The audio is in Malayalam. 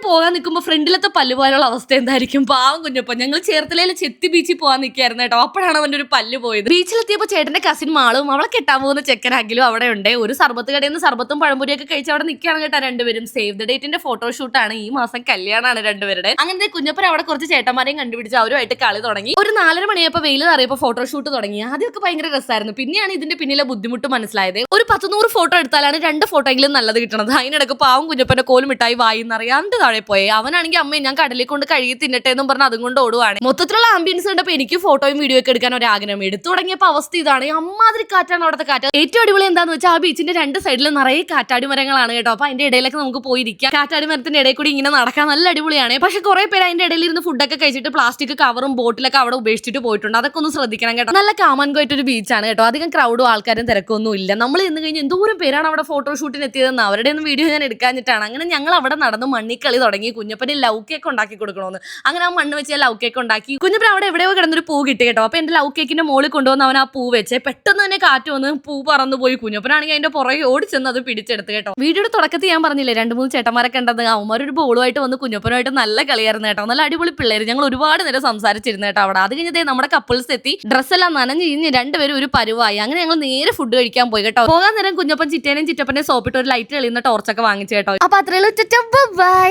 പോകാൻ നിൽക്കുമ്പോൾ ഫ്രണ്ടിലത്തെ പല്ല് പോലുള്ള അവസ്ഥ എന്തായിരിക്കും? പാവം കുഞ്ഞപ്പൻ. ഞങ്ങൾ ചേർത്തലയിൽ ചെത്തി ബീച്ചിൽ പോകാൻ നിൽക്കായിരുന്നു കേട്ടോ. അപ്പോഴാണ് അവന്റെ ഒരു പല്ല് പോയത്. ബീച്ചിലെത്തിയപ്പോൾ ചേട്ടന്റെ കസിൻ മാളും അവളെ കെട്ടാൻ പോകുന്ന ചെക്കനാങ്കിലും അവിടെ ഉണ്ട്. ഒരു സർബത്ത് കടയിൽ നിന്ന് സർബത്തും പഴംപൊരിയൊക്കെ കഴിച്ച് അവിടെ നിൽക്കുകയാണ് കേട്ടോ രണ്ടുപേരും. സേവ് ദ ഡേറ്റിന്റെ ഫോട്ടോഷൂട്ടാണ്. ഈ മാസം കല്യാണമാണ് രണ്ടുപേരുടെ. അങ്ങനെ കുഞ്ഞപ്പൻ അവിടെ കുറച്ച് ചേട്ടന്മാരെയും കണ്ടുപിടിച്ച് അവരുമായിട്ട് കളി തുടങ്ങി. ഒരു 4:30 മണിയപ്പോൾ വെയിൽ അറിയപ്പോൾ ഫോട്ടോഷൂട്ട് തുടങ്ങി. ആദ്യമൊക്കെ ഭയങ്കര രസമായിരുന്നു. പിന്നെയാണ് ഇതിന്റെ പിന്നിലെ ബുദ്ധിമുട്ട് മനസ്സിലായത്. ഒരു 100 ഫോട്ടോ എടുത്താലാണ് 2 ഫോട്ടോ എങ്കിലും നല്ലത് കിട്ടണത്. അതിനിടക്ക് പാവം കുഞ്ഞപ്പന്റെ കോലും മിഠായി വായിന്നറിയാണ്ട് താഴെ പോയി. അവനാണെങ്കിൽ അമ്മയെ ഞാൻ കടലിൽ കൊണ്ട് കഴുകി തിന്നട്ടെ എന്നും പറഞ്ഞ് അതും കൊണ്ട് ഓടുവാണ്. മൊത്തത്തിലുള്ള ആംബിയൻസ് കണ്ടപ്പോൾ എനിക്ക് ഫോട്ടോയും വീഡിയോ ഒക്കെ എടുക്കാൻ ഒരു ആഗ്രഹം. എടുത്തു തുടങ്ങിയപ്പോൾ അവസ്ഥ ഇതാണ്. അമ്മാതിരി കാറ്റാണ് അവിടുത്തെ കാറ്റ്. ഏറ്റവും അടിപൊളി എന്താന്ന് വെച്ചാൽ ആ ബീച്ചിന്റെ 2 സൈഡിൽ നിറയെ കാറ്റാടി മരങ്ങളാണ് കേട്ടോ. അപ്പൊ അതിന്റെ ഇടയിലൊക്കെ നമുക്ക് പോയിരിക്കാം. കാറ്റാടി മരത്തിന്റെ ഇടയിൽ കൂടി ഇങ്ങനെ നടക്കാൻ നല്ല അടിപൊളിയാണ്. പക്ഷെ കുറെ പേര് അതിന്റെ ഇടയിൽ ഇരുന്ന് ഫുഡൊക്കെ കഴിച്ചിട്ട് പ്ലാസ്റ്റിക് കവറും ബോട്ടിലൊക്കെ അവിടെ ഉപേക്ഷിച്ചിട്ട് പോയിട്ടുണ്ട്. അതൊക്കെ ഒന്ന് ശ്രദ്ധിക്കണം കേട്ടോ. നല്ല കാമൻകോയിട്ട് ഒരു ബീച്ചാണ് കേട്ടോ. അധികം ക്രൗഡും ആൾക്കാരും തിരക്കൊന്നും ഇല്ല. നമ്മൾ ഇന്ന് കഴിഞ്ഞ് എന്തോരം പേരാണ് അവിടെ ഫോട്ടോഷൂട്ടിന് എത്തിയതെന്ന് അവരുടെ ഒന്നും വീഡിയോ ഞാൻ എടുക്കാഞ്ഞിട്ടാണ്. അങ്ങനെ ഞങ്ങൾ അവിടെ നടന്ന് മണ്ണിക്കളി തുടങ്ങി. കുഞ്ഞപ്പന് ലവ് കേക്ക് ഉണ്ടാക്കി കൊടുക്കണമെന്ന്. അങ്ങനെ ആ മണ്ണ് വെച്ച് ലവ് കേക്ക് ഉണ്ടാക്കി. കുഞ്ഞപ്പൻ അവിടെ എവിടെയോ കിടന്നൊരു പൂ കിട്ടി കേട്ടോ. അപ്പൊ എന്റെ ലവ് കേക്കിന്റെ മോളിൽ കൊണ്ടുവന്ന് അവൻ ആ പൂ വെച്ച് പെട്ടെന്ന് തന്നെ കാറ്റ് വന്ന് പൂ പറന്നു പോയി. കുഞ്ഞപ്പനാണെങ്കിൽ അതിന്റെ പുറകെ ഓടിച്ചെന്ന് അത് പിടിച്ചെടുത്ത് കേട്ടോ. വീഡിയോയുടെ തുടക്കത്തിൽ ഞാൻ പറഞ്ഞില്ലേ 2-3 ചേട്ടന്മാരൊക്കെ ഉണ്ടത്. അവന്മാരൊരു ബോളുമായിട്ട് വന്ന് കുഞ്ഞപ്പനുമായിട്ട് നല്ല കളിയായിരുന്നു കേട്ടോ. നല്ല അടിപൊളി പിള്ളേര്. ഞങ്ങൾ ഒരുപാട് നേരം സംസാരിച്ചിരുന്നു കേട്ടോ അവിടെ. അത് കഴിഞ്ഞതേ നമ്മുടെ കപ്പിൾസ് എത്തി. ഡ്രസ്സെല്ലാം നനഞ്ഞ് കഴിഞ്ഞ് രണ്ടുപേരും ഒരു പരുവായി. അങ്ങനെ ഞങ്ങൾ നേരെ ഫുഡ് കഴിക്കാൻ പോയി കേട്ടോ. പോകാൻ നേരം കുഞ്ഞപ്പൻ ചിറ്റേനെയും ചിറ്റപ്പനെ സോപ്പിട്ട് ഒരു ലൈറ്റ് കളിയുന്ന ടോർച്ചൊക്കെ വാങ്ങിച്ചു കേട്ടോ. അപ്പൊ അത്രയുള്ളൂ. ബൈ.